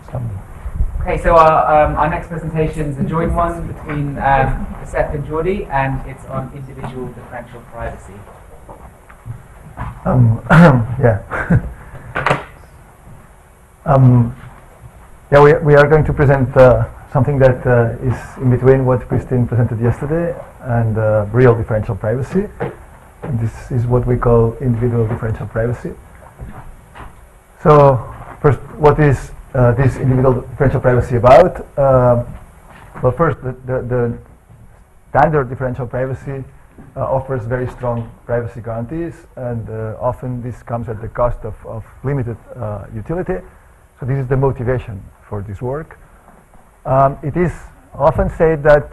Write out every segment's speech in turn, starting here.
Okay, so our next presentation is a joint one between Josep and Jordi, and it's on individual differential privacy. We are going to present something that is in between what Christine presented yesterday and real differential privacy. And this is what we call individual differential privacy. So first, what is this individual differential privacy about? Well, first, the standard differential privacy offers very strong privacy guarantees, and often this comes at the cost of limited utility. So this is the motivation for this work. It is often said that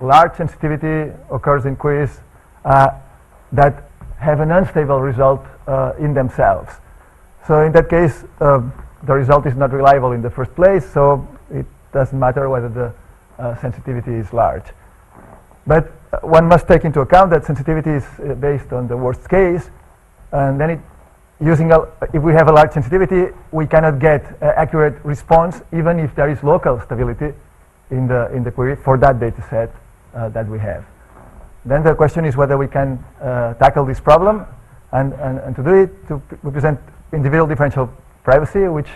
large sensitivity occurs in queries that have an unstable result in themselves. So in that case, the result is not reliable in the first place, so it doesn't matter whether the sensitivity is large. But one must take into account that sensitivity is based on the worst case, and then if we have a large sensitivity, we cannot get accurate response even if there is local stability in the query for that data set that we have. Then the question is whether we can tackle this problem, and to do it, we present individual differential privacy, which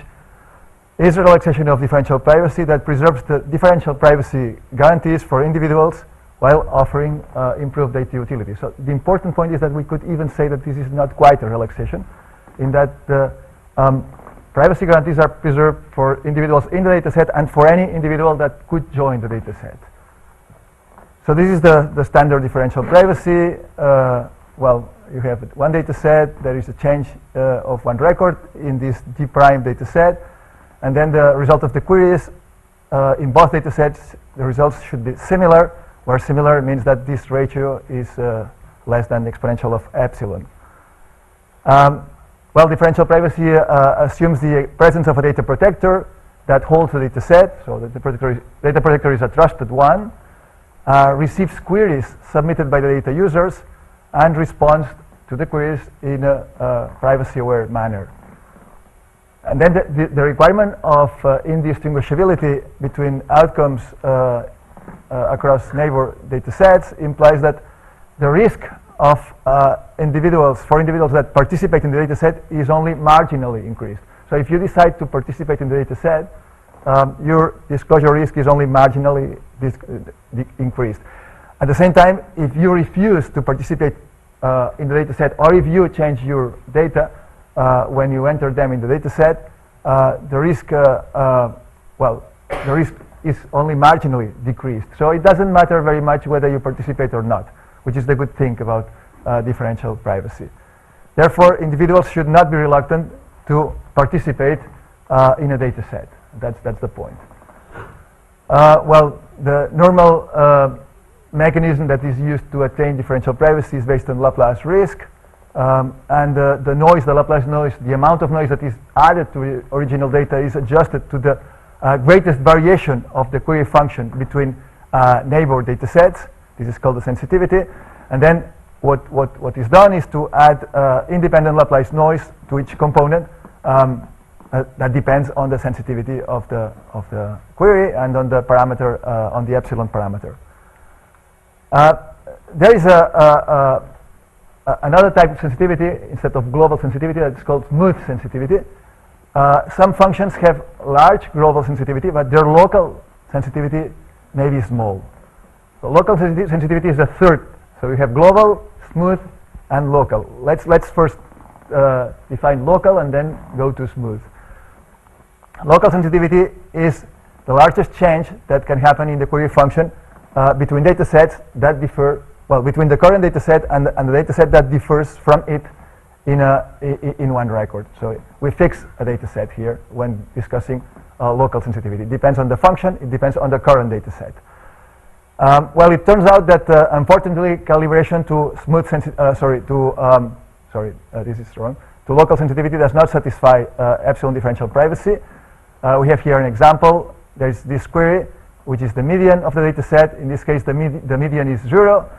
is a relaxation of differential privacy that preserves the differential privacy guarantees for individuals while offering improved data utility. So the important point is that we could even say that this is not quite a relaxation, in that the privacy guarantees are preserved for individuals in the data set and for any individual that could join the data set. So this is the standard differential privacy. Well, you have one data set, there is a change of one record in this D prime data set, and then the result of the queries in both data sets, the results should be similar, where similar means that this ratio is less than the exponential of epsilon. Well, differential privacy assumes the presence of a data protector that holds the data set, so the data protector is a trusted one, receives queries submitted by the data users, and responds to the queries in a privacy-aware manner. And then the requirement of indistinguishability between outcomes across neighbor data sets implies that the risk of individuals that participate in the data set is only marginally increased. So if you decide to participate in the data set, your disclosure risk is only marginally increased. At the same time, if you refuse to participate in the data set, or if you change your data when you enter them in the data set, the risk is only marginally decreased. So it doesn't matter very much whether you participate or not, which is the good thing about differential privacy. Therefore, individuals should not be reluctant to participate in a data set. That's the point. Well, the normal mechanism that is used to attain differential privacy is based on Laplace risk, and the noise, the Laplace noise, the amount of noise that is added to the original data is adjusted to the greatest variation of the query function between neighbor data sets. This is called the sensitivity, and then what is done is to add independent Laplace noise to each component that depends on the sensitivity of the query and on the parameter, on the epsilon parameter. There is another type of sensitivity instead of global sensitivity that's called smooth sensitivity. Some functions have large global sensitivity, but their local sensitivity may be small. So local sensitivity is the third. So we have global, smooth, and local. Let's first define local and then go to smooth. Local sensitivity is the largest change that can happen in the query function between data sets that differ, well, between the current data set and the data set that differs from it in one record. So we fix a data set here when discussing local sensitivity. It depends on the function, it depends on the current data set. Well, it turns out that unfortunately calibration to smooth this is wrong. To local sensitivity does not satisfy epsilon differential privacy. We have here an example. There's this query, which is the median of the data set. In this case, the median is 0.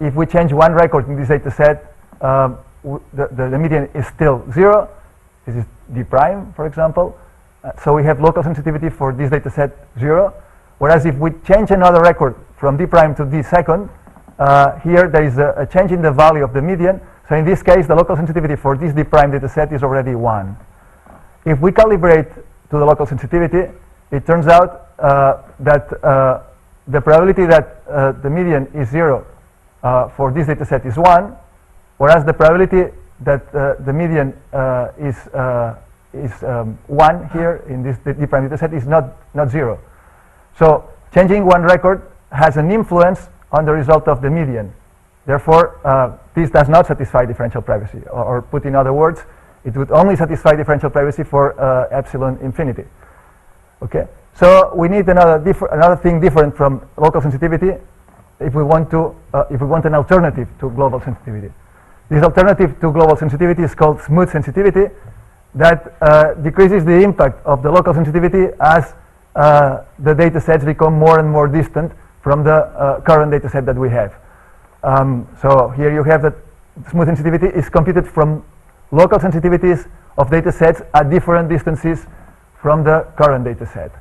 If we change one record in this data set, the median is still 0. This is D prime, for example. So we have local sensitivity for this data set 0, whereas if we change another record from d prime to d second, here there is a change in the value of the median. So in this case, the local sensitivity for this d prime data set is already 1. If we calibrate to the local sensitivity, it turns out that the probability that the median is 0 for this data set is 1, whereas the probability that the median is 1 here in this d prime data set is not 0. So changing one record has an influence on the result of the median. Therefore, this does not satisfy differential privacy, or put in other words, it would only satisfy differential privacy for epsilon infinity. Okay, so we need another thing different from local sensitivity if we want an alternative to global sensitivity. This alternative to global sensitivity is called smooth sensitivity, that decreases the impact of the local sensitivity as the data sets become more and more distant from the current data set that we have. So here you have that smooth sensitivity is computed from local sensitivities of data sets at different distances from the current data set.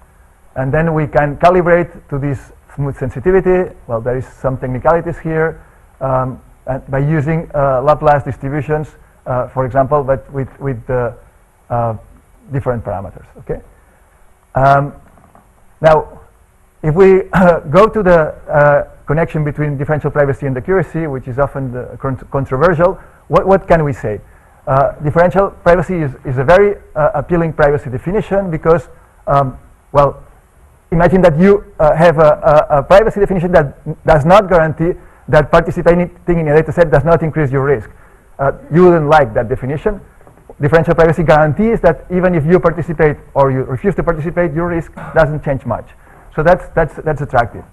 And then we can calibrate to this smooth sensitivity. Well, there is some technicalities here and by using Laplace distributions, for example, but with different parameters. Okay. Now, if we go to the connection between differential privacy and accuracy, which is often controversial, what can we say? Differential privacy is a very appealing privacy definition because, well, imagine that you have a privacy definition that does not guarantee that participating in a data set does not increase your risk. You wouldn't like that definition. Differential privacy guarantees that even if you participate or you refuse to participate, your risk doesn't change much. So that's attractive.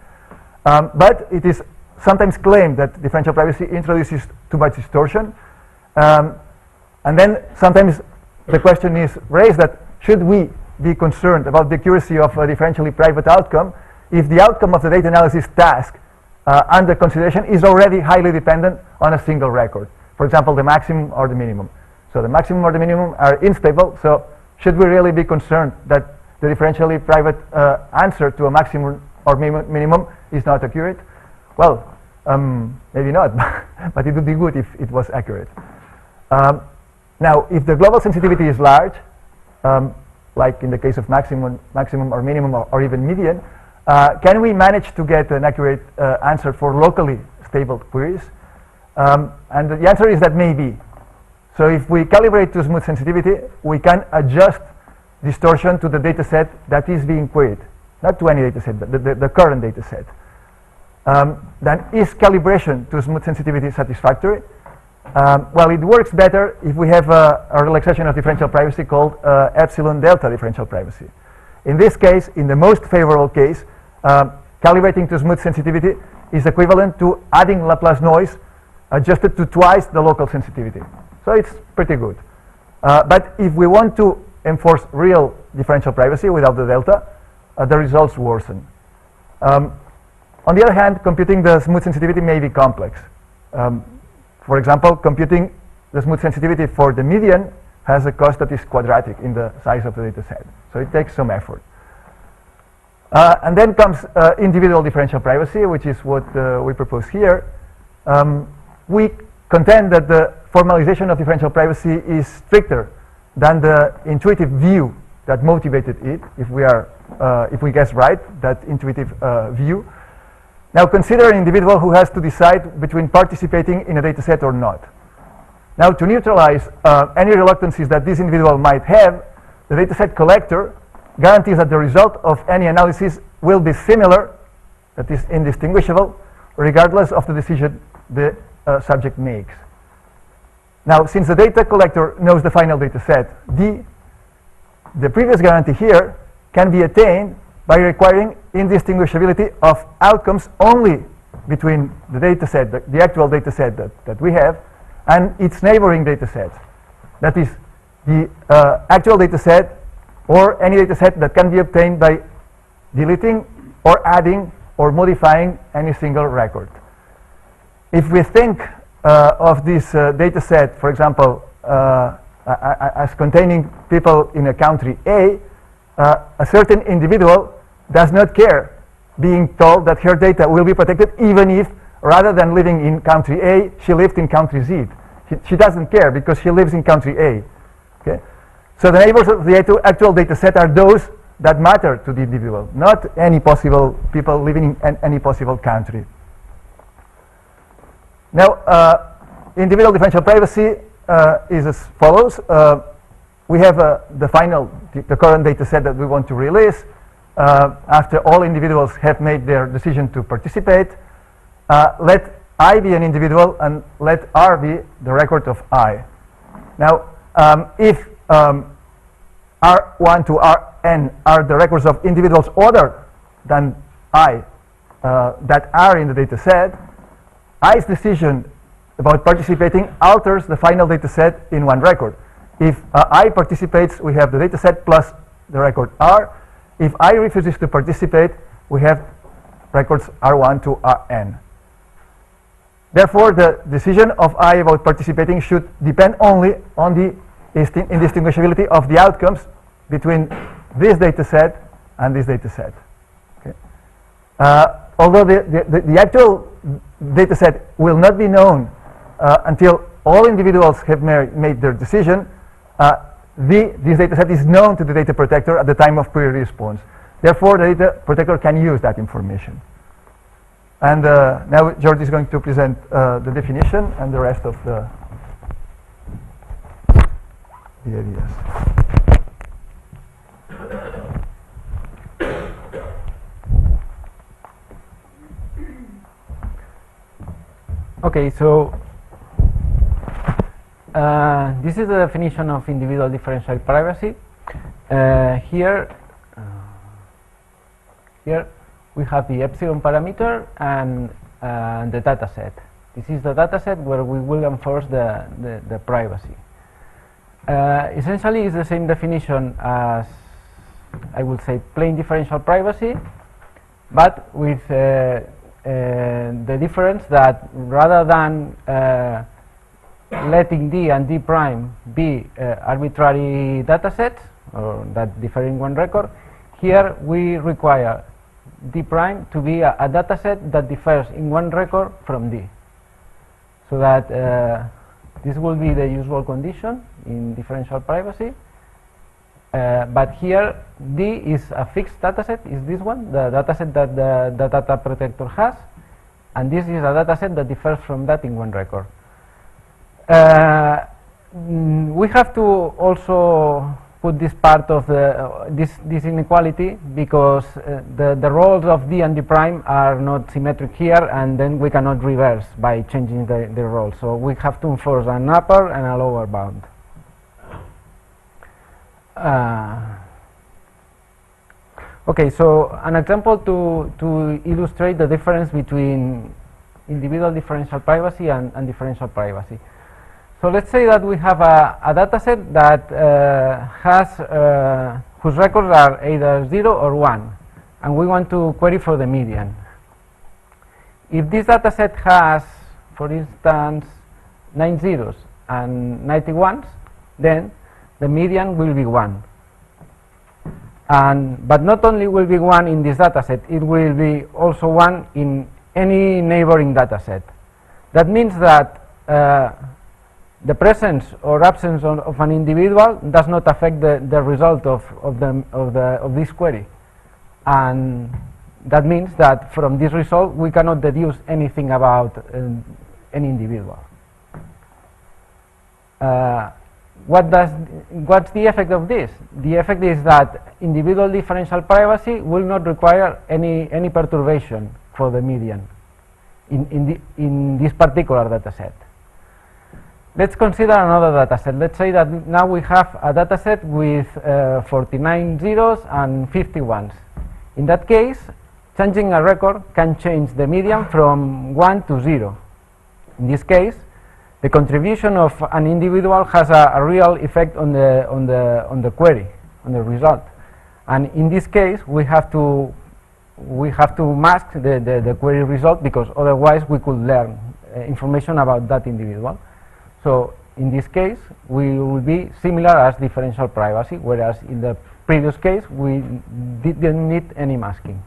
But it is sometimes claimed that differential privacy introduces too much distortion. And then sometimes the question is raised that should we be concerned about the accuracy of a differentially private outcome if the outcome of the data analysis task under consideration is already highly dependent on a single record. For example, the maximum or the minimum. So the maximum or the minimum are unstable, so should we really be concerned that the differentially private answer to a maximum or minimum is not accurate? Well, maybe not, but it would be good if it was accurate. Now, if the global sensitivity is large, like in the case of maximum or minimum or even median, can we manage to get an accurate answer for locally stable queries? And the answer is that maybe. So if we calibrate to smooth sensitivity, we can adjust distortion to the data set that is being queried, not to any data set, but the current data set. Then is calibration to smooth sensitivity satisfactory? Well, it works better if we have a relaxation of differential privacy called epsilon delta differential privacy. In this case, in the most favorable case, calibrating to smooth sensitivity is equivalent to adding Laplace noise adjusted to twice the local sensitivity. So it's pretty good. But if we want to enforce real differential privacy without the delta, the results worsen. On the other hand, computing the smooth sensitivity may be complex. For example, computing the smooth sensitivity for the median has a cost that is quadratic in the size of the data set. So it takes some effort. And then comes individual differential privacy, which is what we propose here. We contend that the formalization of differential privacy is stricter than the intuitive view that motivated it, if we guess right, that intuitive view. Now consider an individual who has to decide between participating in a data set or not. Now to neutralize any reluctances that this individual might have, the dataset collector guarantees that the result of any analysis will be similar, that is indistinguishable, regardless of the decision the subject makes. Now, since the data collector knows the final data set, the previous guarantee here can be attained by requiring indistinguishability of outcomes only between the data set, the actual data set that we have, and its neighboring data sets. That is, the actual data set or any data set that can be obtained by deleting or adding or modifying any single record. If we think of this data set, for example, as containing people in a country A, a certain individual does not care being told that her data will be protected even if, rather than living in country A, she lived in country Z. She doesn't care because she lives in country A. Okay? So the neighbors of the actual data set are those that matter to the individual, not any possible people living in any possible country. Now, individual differential privacy is as follows. We have the current data set that we want to release. After all individuals have made their decision to participate, let I be an individual and let R be the record of I. Now, if R1 to Rn are the records of individuals other than I that are in the data set, I's decision about participating alters the final data set in one record. If I participates, we have the data set plus the record R. If I refuses to participate, we have records R1 to Rn. Therefore, the decision of I about participating should depend only on the indistinguishability of the outcomes between this data set and this data set. Okay. Although the actual data set will not be known until all individuals have made their decision, this data set is known to the data protector at the time of query response. Therefore, the data protector can use that information. And now Jordi is going to present the definition and the rest of the ideas. Okay, so this is the definition of individual differential privacy. Here we have the epsilon parameter and the data set. This is the data set where we will enforce the privacy. Essentially, it's the same definition as, I would say, plain differential privacy, but with the difference that rather than letting D and D prime be arbitrary data sets, or that differ in one record, here we require D prime to be a data set that differs in one record from D. So that this will be the usual condition in differential privacy. But here D is a fixed data set, is this one, the data set that the data protector has, and this is a data set that differs from that in one record. We have to also put this part of this inequality because the roles of D and D prime are not symmetric here, and then we cannot reverse by changing the roles. So we have to enforce an upper and a lower bound. Okay, so an example to illustrate the difference between individual differential privacy and differential privacy. So let's say that we have a data set that whose records are either 0 or 1, and we want to query for the median. If this data set has, for instance, 9 zeros and 90 ones, then the median will be 1. But not only will be 1 in this data set, it will be also 1 in any neighboring data set. That means that the presence or absence of an individual does not affect the result of this query, and that means that from this result we cannot deduce anything about any individual. What's the effect of this? The effect is that individual differential privacy will not require any perturbation for the median in this particular data set. Let's consider another data set. Let's say that now we have a data set with 49 zeros and 50 ones. In that case, changing a record can change the median from 1 to 0. In this case, the contribution of an individual has a real effect on the query, on the result. And in this case, we have to mask the query result, because otherwise we could learn information about that individual. So in this case, we will be similar as differential privacy, whereas in the previous case, we didn't need any masking.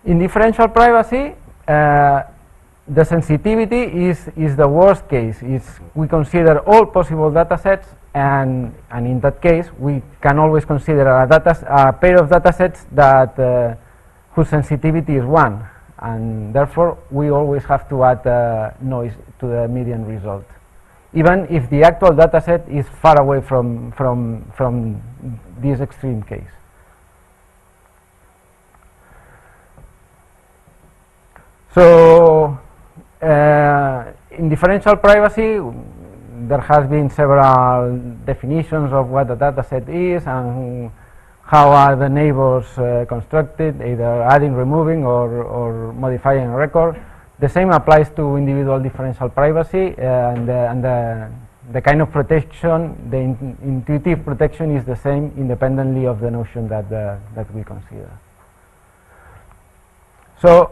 In differential privacy, the sensitivity is the worst case. We consider all possible data sets, and in that case, we can always consider a pair of data sets that whose sensitivity is 1, and therefore we always have to add noise to the median result, even if the actual data set is far away from this extreme case. So in differential privacy, there has been several definitions of what a data set is and how are the neighbors constructed, either adding, removing, or modifying a record. The same applies to individual differential privacy, and the kind of protection, the intuitive protection, is the same independently of the notion that we consider. So,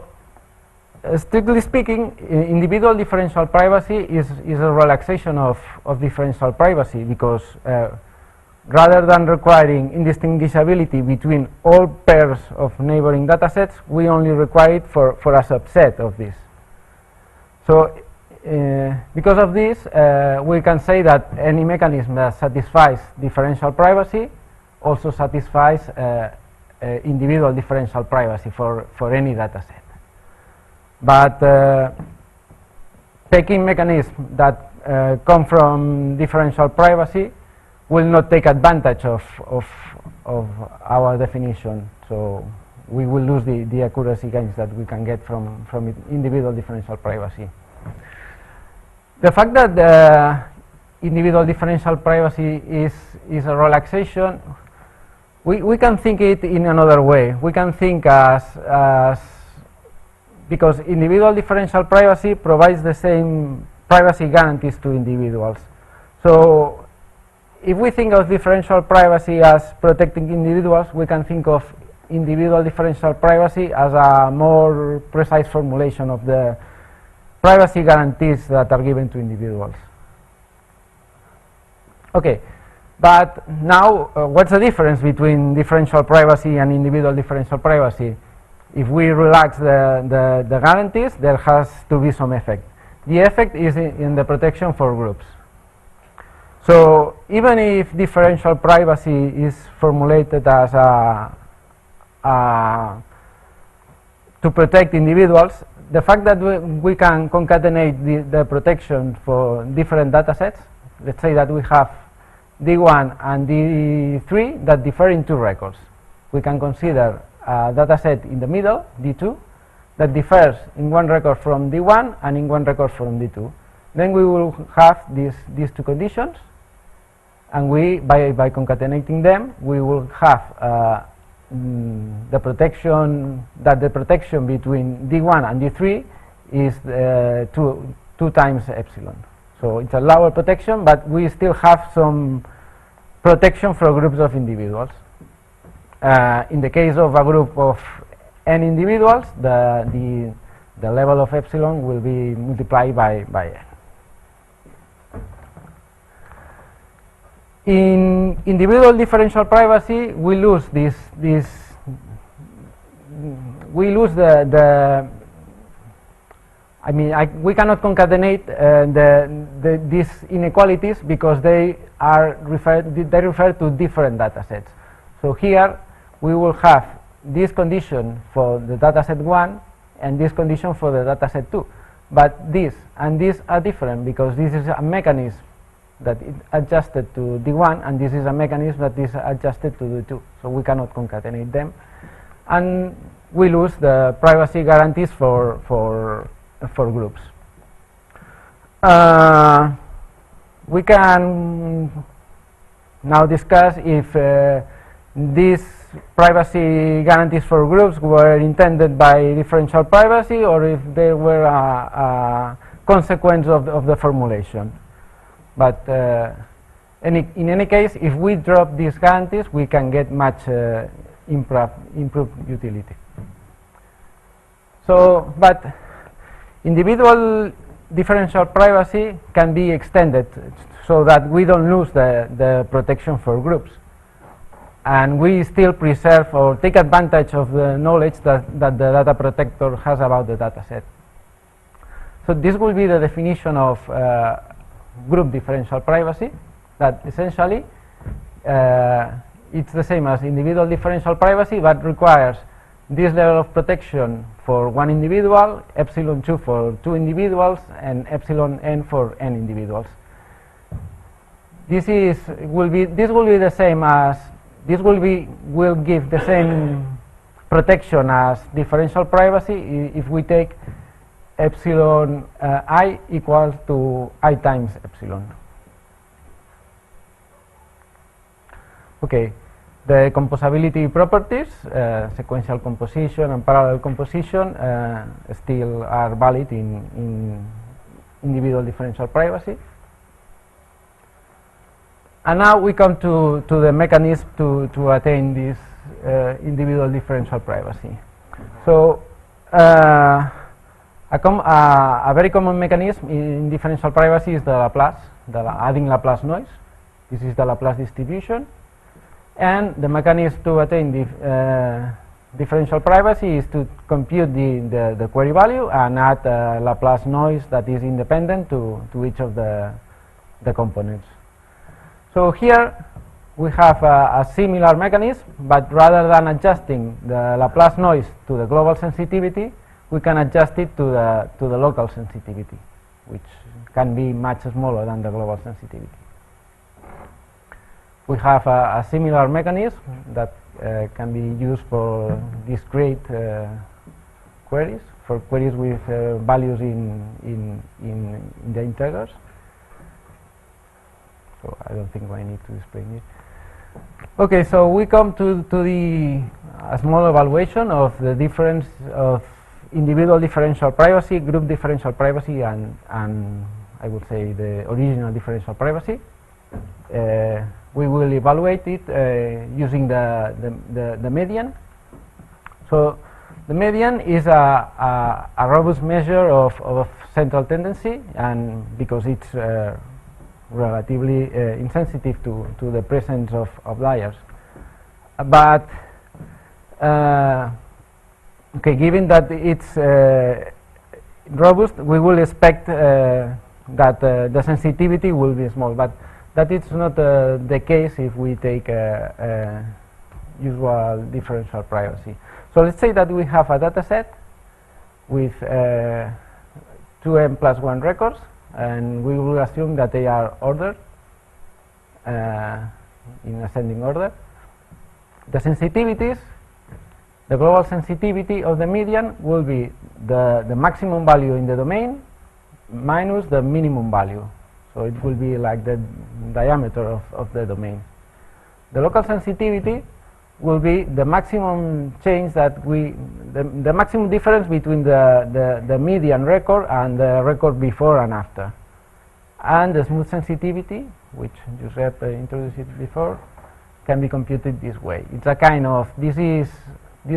strictly speaking, individual differential privacy is a relaxation of differential privacy, because rather than requiring indistinguishability between all pairs of neighboring datasets, we only require it for a subset of this. So because of this, we can say that any mechanism that satisfies differential privacy also satisfies individual differential privacy for any dataset. But taking mechanisms that come from differential privacy will not take advantage of our definition, so we will lose the accuracy gains that we can get from individual differential privacy. The fact that individual differential privacy is a relaxation, we can think it in another way. We can think as because individual differential privacy provides the same privacy guarantees to individuals. So if we think of differential privacy as protecting individuals, we can think of individual differential privacy as a more precise formulation of the privacy guarantees that are given to individuals. Okay, but now what's the difference between differential privacy and individual differential privacy? If we relax the guarantees, there has to be some effect. The effect is in the protection for groups. So even if differential privacy is formulated as to protect individuals, the fact that we can concatenate the protection for different data sets, let's say that we have D1 and D3 that differ in 2 records. We can consider a data set in the middle, D2, that differs in 1 record from D1 and in 1 record from D2. Then we will have these 2 conditions, and by concatenating them, we will have the protection between D1 and D3 is 2 times epsilon. So it's a lower protection, but we still have some protection for groups of individuals. In the case of a group of n individuals, the level of epsilon will be multiplied by n. In individual differential privacy, we lose we cannot concatenate these inequalities because they refer to different data sets. So here we will have this condition for the dataset 1 and this condition for the dataset 2. But this and this are different because this is a mechanism that is adjusted to D1 and this is a mechanism that is adjusted to D2. So we cannot concatenate them. And we lose the privacy guarantees for groups. We can now discuss if these privacy guarantees for groups were intended by differential privacy or if they were a consequence of the formulation. But in any case, if we drop these guarantees, we can get much improved utility. So, but individual differential privacy can be extended so that we don't lose the protection for groups. and we still preserve or take advantage of the knowledge that the data protector has about the data set. So this will be the definition of group differential privacy, that essentially it's the same as individual differential privacy, but requires this level of protection for one individual, epsilon 2 for 2 individuals, and epsilon n for n individuals. This will be the same as will give the same protection as differential privacy if we take epsilon I equals to I times epsilon. Okay, the composability properties, sequential composition and parallel composition, still are valid in individual differential privacy. And now we come to the mechanism to attain this individual differential privacy. So a very common mechanism in differential privacy is the Laplace, adding Laplace noise. This is the Laplace distribution. And the mechanism to attain differential privacy is to compute the query value and add Laplace noise that is independent to each of the components. So here we have a similar mechanism, but rather than adjusting the Laplace noise to the global sensitivity, we can adjust it to the local sensitivity, which can be much smaller than the global sensitivity. We have a similar mechanism that can be used for discrete queries, for queries with values in the integers. So I don't think I need to explain it. Okay, so we come to a small evaluation of the difference of individual differential privacy, group differential privacy, and I would say the original differential privacy. We will evaluate it using the median. So the median is a robust measure of central tendency, and because it's relatively insensitive to the presence of outliers. But okay, given that it's robust, we will expect that the sensitivity will be small, but that is not the case if we take usual differential privacy. So let's say that we have a data set with 2m plus 1 records, and we will assume that they are ordered in ascending order. The sensitivities, the global sensitivity of the median will be the maximum value in the domain minus the minimum value. So it will be like the diameter of the domain. The local sensitivity will be the maximum change that the maximum difference between the median record and the record before and after. And the smooth sensitivity, which Josep introduced it before, can be computed this way. It's a kind of, this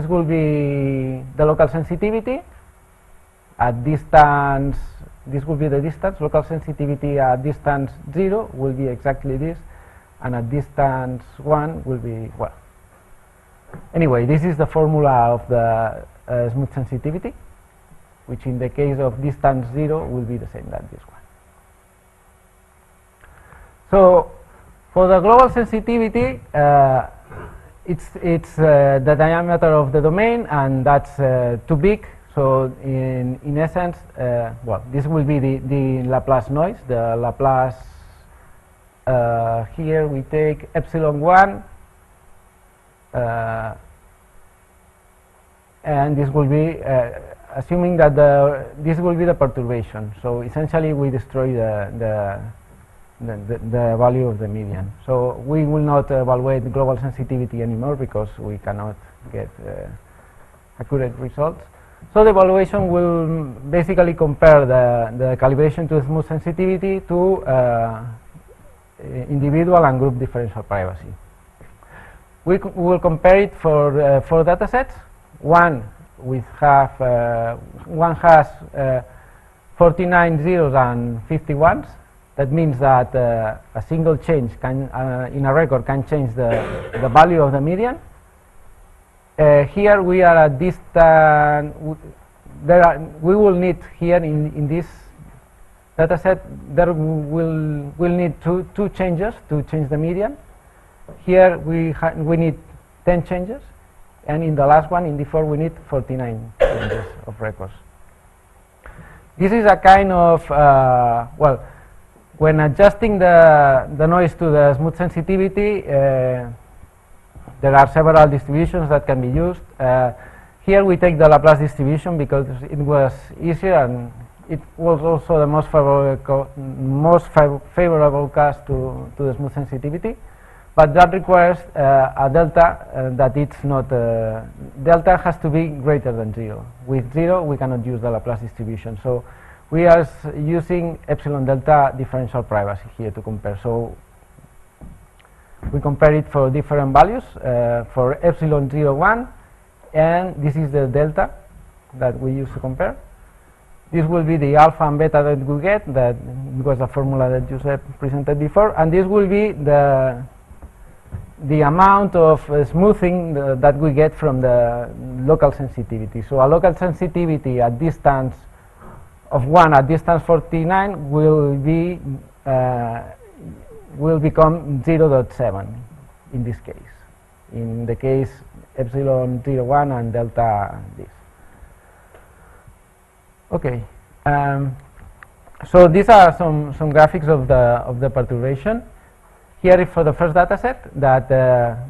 will be the local sensitivity at distance, this will be the distance, local sensitivity at distance 0 will be exactly this, and at distance 1 will be, well, anyway, this is the formula of the smooth sensitivity, which in the case of distance 0 will be the same as this one. So for the global sensitivity, it's the diameter of the domain, and that's too big. So in essence, well, this will be the Laplace noise. The Laplace here we take epsilon 1. And this will be assuming that this will be the perturbation. So essentially, we destroy the value of the median. So we will not evaluate the global sensitivity anymore because we cannot get accurate results. So the evaluation will basically compare the calibration to smooth sensitivity to individual and group differential privacy. We will compare it for 4 data sets. One has 49 zeros and 50 ones, That means that a single change can, in a record can change the value of the median. Here we are at distant. We will need here in this data set, there will need two changes to change the median. Here we need 10 changes, and in the last one, in D4, we need 49 changes of records. This is a kind of, well, when adjusting the noise to the smooth sensitivity, there are several distributions that can be used. Here we take the Laplace distribution because it was easier and it was also the most favorable case to the smooth sensitivity. But that requires a delta that it's not, delta has to be greater than 0. With 0 we cannot use the Laplace distribution. So we are using epsilon delta differential privacy here to compare. So we compare it for different values, for epsilon 0, 1, and this is the delta that we use to compare. This will be the alpha and beta that we get, that was the formula that Josep presented before, and this will be the amount of smoothing that we get from the local sensitivity. So a local sensitivity at distance of 1 at distance 49 will become 0.7 in this case. In the case epsilon 0, 1 and delta this. Okay, so these are some graphics of the perturbation. Here is for the first data set that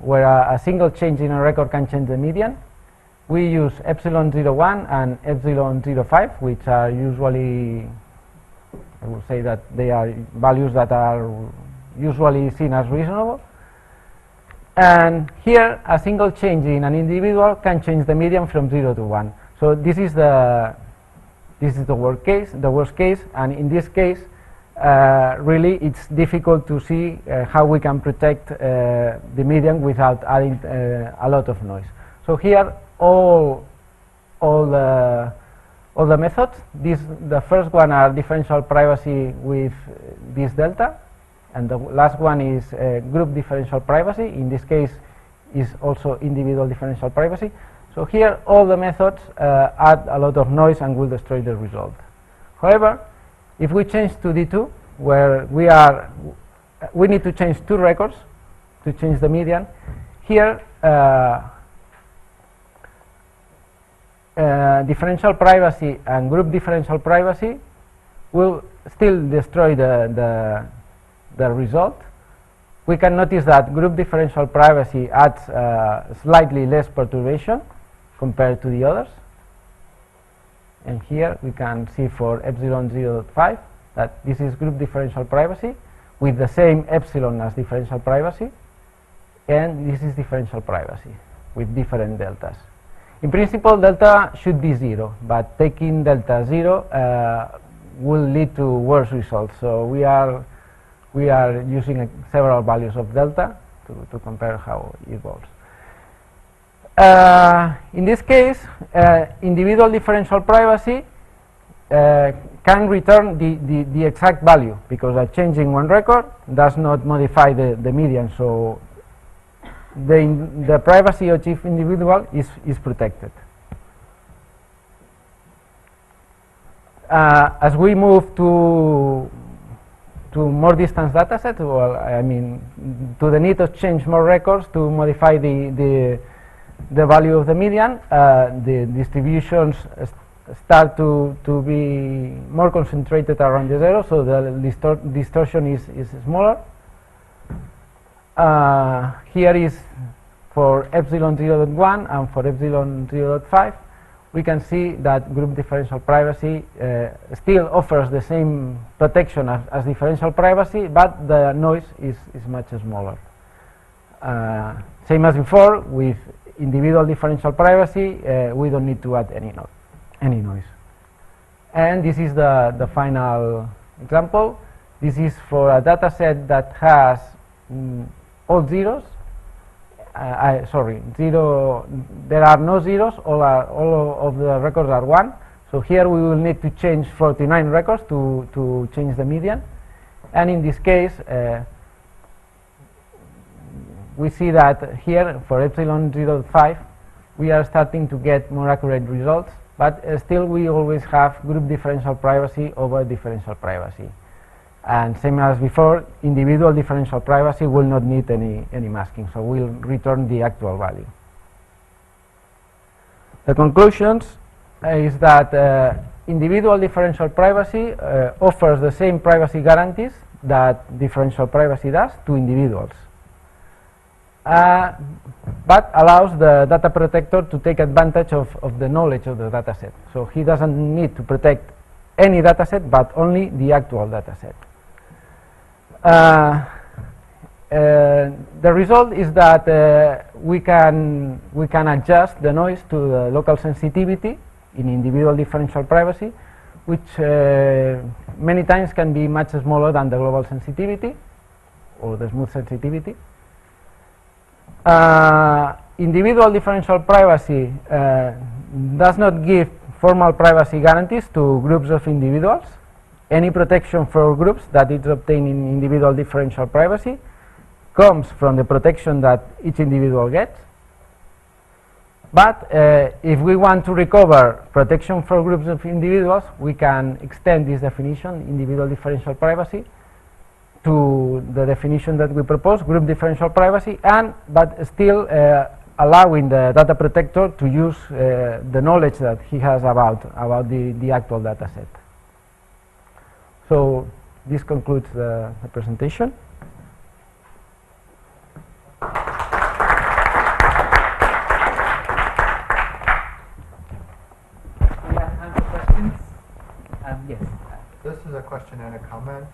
where a single change in a record can change the median. We use epsilon 0.1 and epsilon 0.5, which are usually, I would say that they are values that are usually seen as reasonable. And here a single change in an individual can change the median from 0 to 1. So this is the worst case, and in this case really it's difficult to see how we can protect the median without adding a lot of noise. So here all the methods, the first one are differential privacy with this delta, and the last one is group differential privacy. In this case is also individual differential privacy. So here all the methods add a lot of noise and will destroy the result. However, if we change to D2, where we need to change 2 records to change the median, here differential privacy and group differential privacy will still destroy the result. We can notice that group differential privacy adds slightly less perturbation compared to the others. And here we can see for epsilon 0.5 that this is group differential privacy with the same epsilon as differential privacy, and this is differential privacy with different deltas. In principle, delta should be 0, but taking delta 0 will lead to worse results. So we are using several values of delta to compare how it evolves. In this case, individual differential privacy can return the exact value, because a change in one record does not modify the median, so the privacy of each individual is protected. As we move to more distance data sets, well, I mean, to the need to change more records to modify the value of the median, the distributions start to be more concentrated around the 0, so the distortion is smaller. Here is for epsilon 0.1 and for epsilon 0.5. We can see that group differential privacy still offers the same protection as differential privacy, but the noise is much smaller. Same as before, with individual differential privacy, we don't need to add any noise. And this is the final example. This is for a data set that has all zeros. There are no zeros, all of the records are 1. So here we will need to change 49 records to change the median. And in this case, we see that here for epsilon 0.5, we are starting to get more accurate results, but still we always have group differential privacy over differential privacy. And same as before, individual differential privacy will not need any masking, so we'll return the actual value. The conclusions is that individual differential privacy offers the same privacy guarantees that differential privacy does to individuals, but allows the data protector to take advantage of the knowledge of the dataset. So he doesn't need to protect any dataset, but only the actual dataset. The result is that we can adjust the noise to the local sensitivity in individual differential privacy, which many times can be much smaller than the global sensitivity or the smooth sensitivity. Individual differential privacy does not give formal privacy guarantees to groups of individuals. Any protection for groups that is obtained in individual differential privacy comes from the protection that each individual gets. But if we want to recover protection for groups of individuals, we can extend this definition, individual differential privacy, to the definition that we propose, group differential privacy, but still allowing the data protector to use the knowledge that he has about the actual data set. So this concludes the presentation. Yes. This is a question and a comment.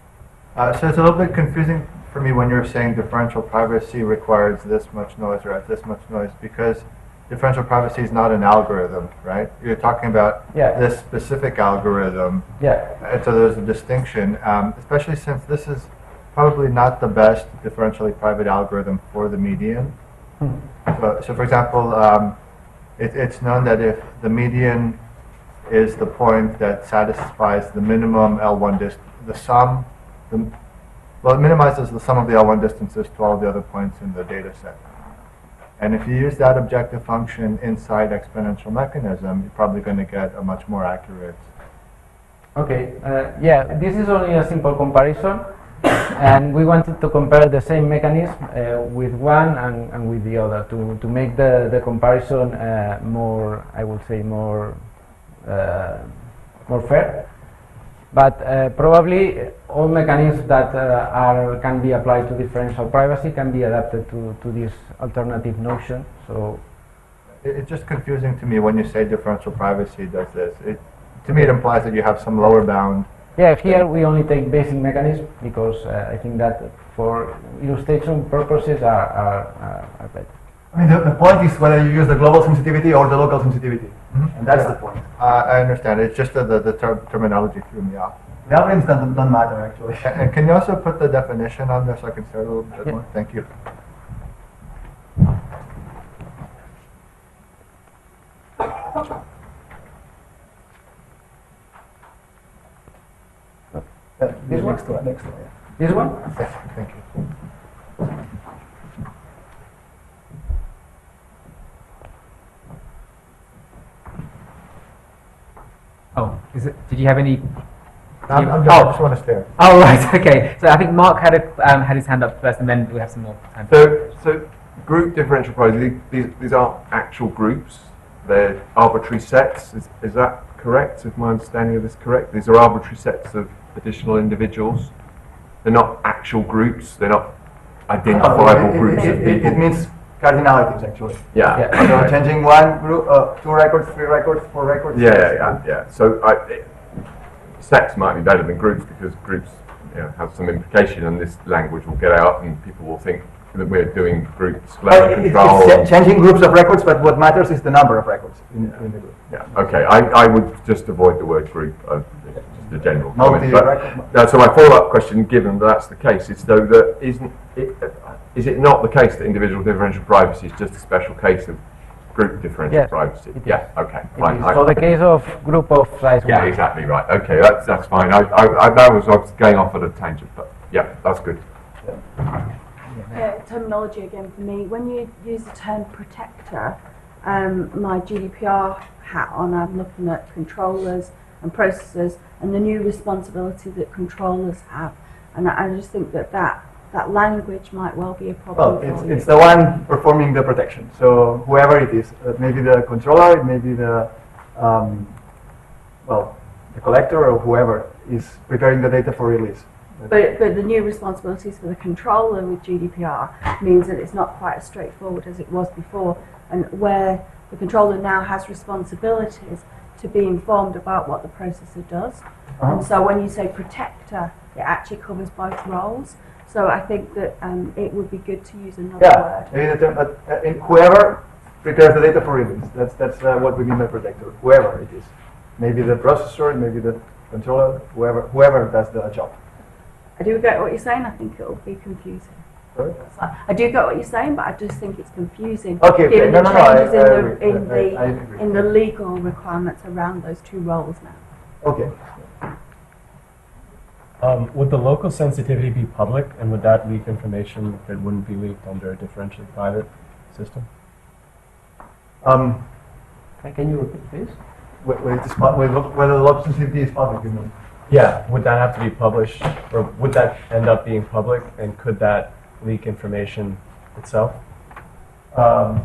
So it's a little bit confusing for me when you're saying differential privacy requires this much noise or at this much noise, because differential privacy is not an algorithm, right? You're talking about this specific algorithm. Yeah. And so there's a distinction, especially since this is probably not the best differentially private algorithm for the median. So for example, it's known that if the median is the point that satisfies the minimum L1 distance, well, it minimizes the sum of the L1 distances to all the other points in the data set. And if you use that objective function inside exponential mechanism, you're probably going to get a much more accurate. Okay, yeah, this is only a simple comparison, and we wanted to compare the same mechanism with one and with the other to make the comparison more, I would say, more fair. But probably all mechanisms that can be applied to differential privacy can be adapted to this alternative notion. So it's just confusing to me when you say differential privacy does this. To me, it implies that you have some lower bound. Yeah, here we only take basic mechanisms because I think that for illustration purposes are better. I mean, the point is whether you use the global sensitivity or the local sensitivity. And that's the point. I understand. It's just the terminology threw me off. The algorithms don't matter, actually. And can you also put the definition on there so I can start a little bit more? Thank you. This one? Next one, yeah. This one? Yes, thank you. Oh, is it? Did you have any? I'm done. I just want to stare. Oh, right. Okay. So I think Mark had his hand up first, and then we have some more time. So group differential privacy. These aren't actual groups. They're arbitrary sets. Is that correct? Is my understanding of this correct? These are arbitrary sets of additional individuals. They're not actual groups. They're not identifiable groups of people. It means cardinalities, actually. Yeah. So changing one group, 2 records, 3 records, 4 records. Yeah. So sets might be better than groups because groups have some implication, and this language will get out, and people will think that we're doing group disclosure control. It's changing groups of records, but what matters is the number of records in the group. Yeah. Okay. I would just avoid the word group. Just the general comment. So my follow-up question, given that that's the case, is though that is it not the case that individual differential privacy is just a special case of group differential privacy? Yeah. Okay. Fine. So the case of group of size 1. Yeah. Exactly right. Okay. That's fine. I was going off at a tangent, but Yeah, that's good. Terminology again for me. When you use the term protector, my GDPR hat on, I'm looking at controllers and processors and the new responsibility that controllers have. And I just think that language might well be a problem. Well, it's the one performing the protection. So whoever it is, maybe the controller, it may be the the collector or whoever is preparing the data for release. But the new responsibilities for the controller with GDPR means that it's not quite as straightforward as it was before, and where the controller now has responsibilities to be informed about what the processor does. And so when you say protector, it actually covers both roles. So I think that it would be good to use another word. Maybe the term, but whoever prepares the data for release, that's what we mean by protector, whoever it is. Maybe the processor, maybe the controller, whoever does the job. I do get what you're saying. I think it will be confusing. Sorry? I do get what you're saying, but I just think it's confusing Okay, given no, the no, no, changes I agree. in the legal requirements around those two roles now. Okay. Would the local sensitivity be public, and would that leak information that wouldn't be leaked under a differentially private system? Can you repeat, please? Whether the local sensitivity is public, you mean? Yeah, would that have to be published, or would that end up being public, and could that leak information itself? Well,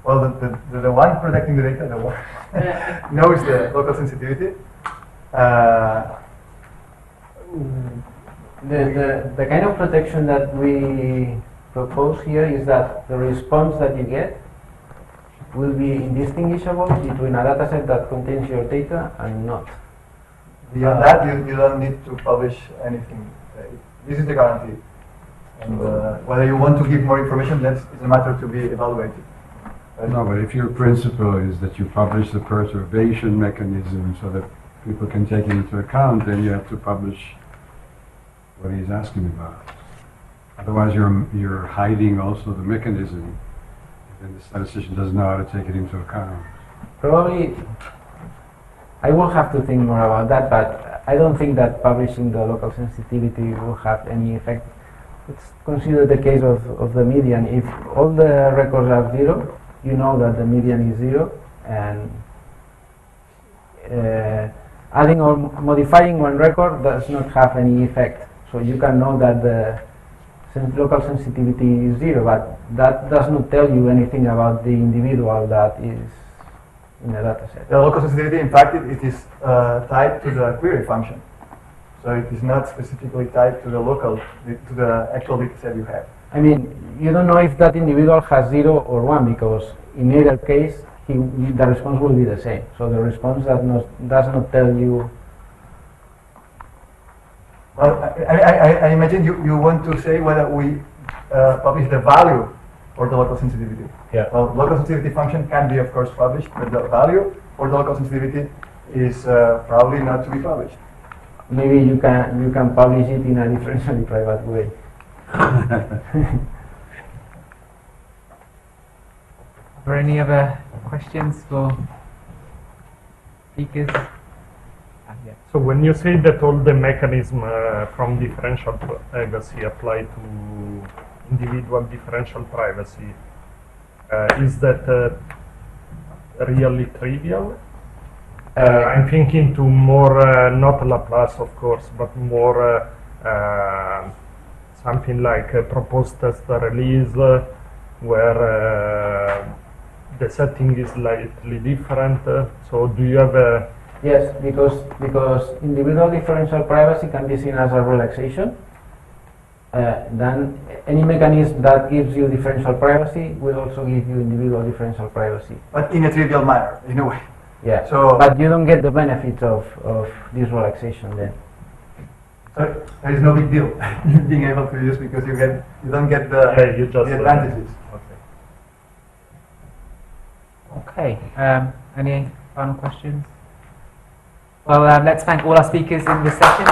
the one protecting the data, the one knows the local sensitivity. The kind of protection that we propose here is that the response that you get will be indistinguishable between a dataset that contains your data and not. Beyond that, you don't need to publish anything. This is the guarantee. And whether you want to give more information, that's a matter to be evaluated. No, but if your principle is that you publish the perturbation mechanism so that people can take it into account, then you have to publish what he's asking about. Otherwise, you're hiding also the mechanism, and the statistician doesn't know how to take it into account. Probably, I will have to think more about that, but I don't think that publishing the local sensitivity will have any effect. Let's consider the case of the median. If all the records are 0, you know that the median is 0, and adding or modifying one record does not have any effect. So you can know that the local sensitivity is 0, but that does not tell you anything about the individual that is in the dataset. The local sensitivity, in fact, it is tied to the query function. So it is not specifically tied to the actual dataset you have. I mean, you don't know if that individual has 0 or 1, because in either case, the response will be the same. So the response does not tell you. Well, I imagine you want to say whether we publish the value for the local sensitivity. Yeah. Well, local sensitivity function can be, of course, published, but the value for the local sensitivity is probably not to be published. Maybe you can publish it in a differentially private way. Are there any other questions for speakers? Yeah. So when you say that all the mechanism from differential privacy apply to individual differential privacy, is that really trivial? I'm thinking to more, not Laplace of course, but more something like a proposed test release where the setting is slightly different. So do you have a... Yes, because individual differential privacy can be seen as a relaxation. Then any mechanism that gives you differential privacy will also give you individual differential privacy. But in a trivial manner, in a way. Yeah, So, but you don't get the benefits of this relaxation then. so there is no big deal being able to use, because you don't get Yeah, you just, the advantages. Okay. Any final questions? Well, let's thank all our speakers in this session.